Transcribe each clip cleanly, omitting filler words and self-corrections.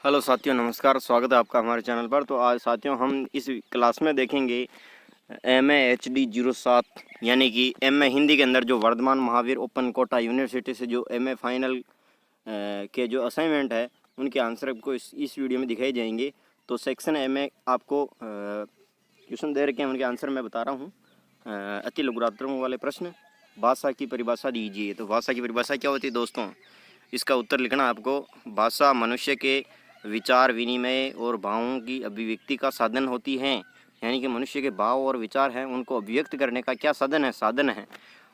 Hello साथियों, नमस्कार। स्वागत है आपका हमारे चैनल पर। तो आज साथियों हम इस क्लास में देखेंगे MA HD07 यानी कि MA हिंदी के अंदर जो वर्धमान महावीर ओपन कोटा यूनिवर्सिटी से जो MA फाइनल के जो असाइनमेंट है उनके आंसर आपको इस वीडियो में दिखाई जाएंगे। तो सेक्शन MA आपको क्वेश्चन दे रखे हैं, उनके आंसर मैं बता रहा हूँ। अति लघुरात्रम वाले प्रश्न, भाषा की परिभाषा दीजिए। तो भाषा की परिभाषा क्या होती है दोस्तों, इसका उत्तर लिखना आपको। भाषा मनुष्य के विचार विनिमय और भावों की अभिव्यक्ति का साधन होती है। यानी कि मनुष्य के भाव और विचार हैं, उनको अभिव्यक्त करने का क्या साधन है।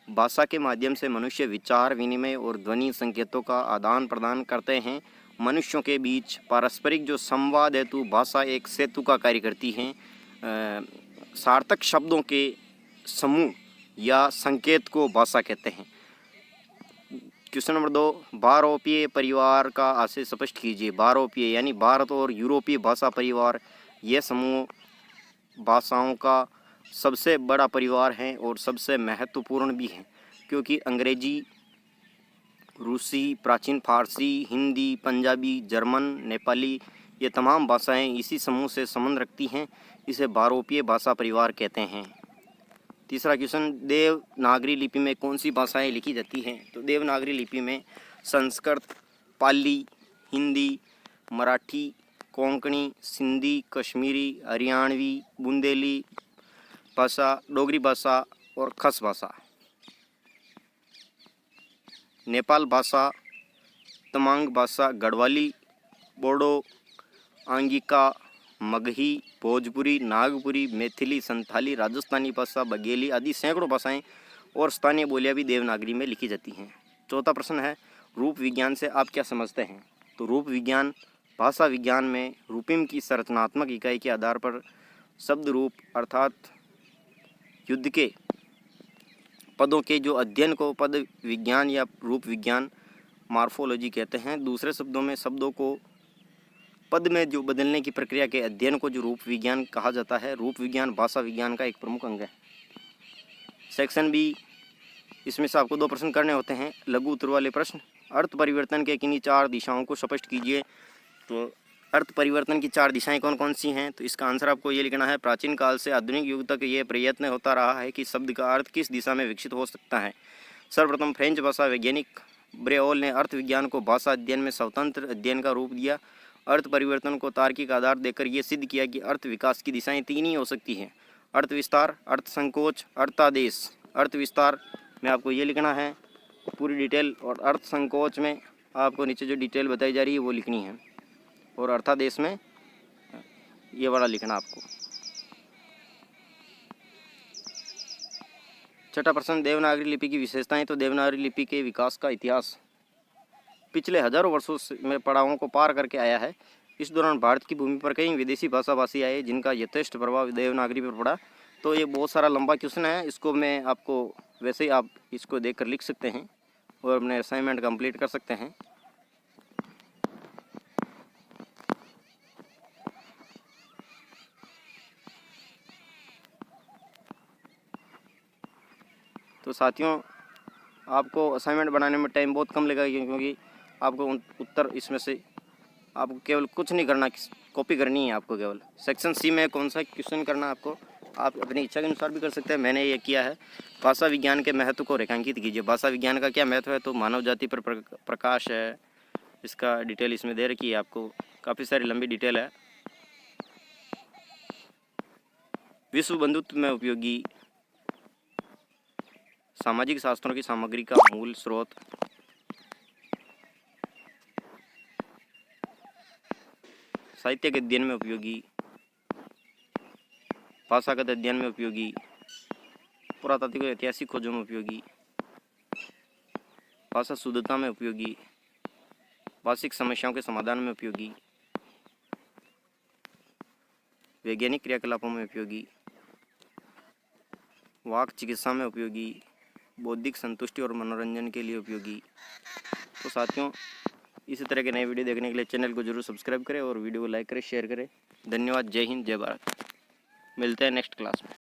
भाषा के माध्यम से मनुष्य विचार विनिमय और ध्वनि संकेतों का आदान प्रदान करते हैं। मनुष्यों के बीच पारस्परिक जो संवाद हेतु भाषा एक सेतु का कार्य करती है। सार्थक शब्दों के समूह या संकेत को भाषा कहते हैं। क्वेश्चन नंबर 2, भारोपीय परिवार का आशय स्पष्ट कीजिए। भारोपीय यानी भारत और यूरोपीय भाषा परिवार, यह समूह भाषाओं का सबसे बड़ा परिवार है और सबसे महत्वपूर्ण भी है, क्योंकि अंग्रेजी, रूसी, प्राचीन फारसी, हिंदी, पंजाबी, जर्मन, नेपाली, ये तमाम भाषाएं इसी समूह से संबंध रखती हैं। इसे भारोपीय भाषा परिवार कहते हैं। तीसरा क्वेश्चन, देवनागरी लिपि में कौन सी भाषाएं लिखी जाती हैं। तो देवनागरी लिपि में संस्कृत, पाली, हिंदी, मराठी, कोंकणी, सिंधी, कश्मीरी, हरियाणवी, बुंदेली भाषा, डोगरी भाषा और खस भाषा। नेपाल भाषा, तमांग भाषा, गढ़वाली, बोडो, आंगिका, मगही, भोजपुरी, नागपुरी, मैथिली, संथाली, राजस्थानी भाषा, बघेली आदि सैकड़ों भाषाएं और स्थानीय बोलियां भी देवनागरी में लिखी जाती हैं। चौथा प्रश्न है, रूप विज्ञान से आप क्या समझते हैं। तो रूप विज्ञान भाषा विज्ञान में रूपिम की संरचनात्मक इकाई के आधार पर शब्द रूप अर्थात युद्ध के पदों के जो अध्ययन को पद विज्ञान या रूप विज्ञान मार्फोलॉजी कहते हैं। दूसरे शब्दों में शब्दों को पद में जो बदलने की प्रक्रिया के अध्ययन को जो रूप विज्ञान कहा जाता है। रूप विज्ञान भाषा विज्ञान का एक प्रमुख अंग है। सेक्शन बी, इसमें से आपको 2 प्रश्न करने होते हैं, लघु उत्तर वाले प्रश्न। अर्थ परिवर्तन के किन्हीं 4 दिशाओं को स्पष्ट कीजिए। तो अर्थ परिवर्तन की 4 दिशाएं कौन कौन सी हैं। तो इसका आंसर आपको ये लिखना है, प्राचीन काल से आधुनिक युग तक ये प्रयत्न होता रहा है कि शब्द का अर्थ किस दिशा में विकसित हो सकता है। सर्वप्रथम फ्रेंच भाषा वैज्ञानिक ब्रेओल ने अर्थ विज्ञान को भाषा अध्ययन में स्वतंत्र अध्ययन का रूप दिया। अर्थ परिवर्तन को तार्किक आधार देकर यह सिद्ध किया कि अर्थ विकास की दिशाएं 3 ही हो सकती हैं, अर्थ विस्तार, अर्थ संकोच, अर्थादेश। अर्थ विस्तार में आपको ये लिखना है पूरी डिटेल, और अर्थ संकोच में आपको नीचे जो डिटेल बताई जा रही है वो लिखनी है, और अर्थादेश में ये वाला लिखना आपको। छठा प्रश्न, देवनागरी लिपि की विशेषताएं। तो देवनागरी लिपि के विकास का इतिहास पिछले हजारों वर्षों में पड़ावों को पार करके आया है। इस दौरान भारत की भूमि पर कई विदेशी भाषाभाषी आए जिनका यथेष्ट प्रभाव देवनागरी पर पड़ा। तो ये बहुत सारा लंबा क्वेश्चन है, इसको मैं आपको वैसे ही आप इसको देखकर लिख सकते हैं और अपने असाइनमेंट कंप्लीट कर सकते हैं। तो साथियों, आपको असाइनमेंट बनाने में टाइम बहुत कम लगेगा, क्योंकि आपको उत्तर इसमें से आपको केवल कुछ नहीं करना, कॉपी करनी है आपको केवल। सेक्शन सी में कौन सा क्वेश्चन करना आपको, आप अपनी इच्छा के अनुसार भी कर सकते हैं। मैंने ये किया है, भाषा विज्ञान के महत्व को रेखांकित कीजिए। भाषा विज्ञान का क्या महत्व है। तो मानव जाति पर प्रकाश है, इसका डिटेल इसमें दे रखी है आपको, काफ़ी सारी लंबी डिटेल है। विश्व बंधुत्व में उपयोगी सामाजिक शास्त्रों की सामग्री का मूल स्रोत। साहित्यिक अध्ययन में उपयोगी, भाषागत अध्ययन में उपयोगी, पुरातात्विक ऐतिहासिक खोजों में उपयोगी, भाषा शुद्धता में उपयोगी, भाषिक समस्याओं के समाधान में उपयोगी, वैज्ञानिक क्रियाकलापों में उपयोगी, वाक चिकित्सा में उपयोगी, बौद्धिक संतुष्टि और मनोरंजन के लिए उपयोगी। तो साथियों, इसी तरह के नए वीडियो देखने के लिए चैनल को जरूर सब्सक्राइब करें और वीडियो को लाइक करें, शेयर करें। धन्यवाद। जय हिंद, जय भारत। मिलते हैं नेक्स्ट क्लास में।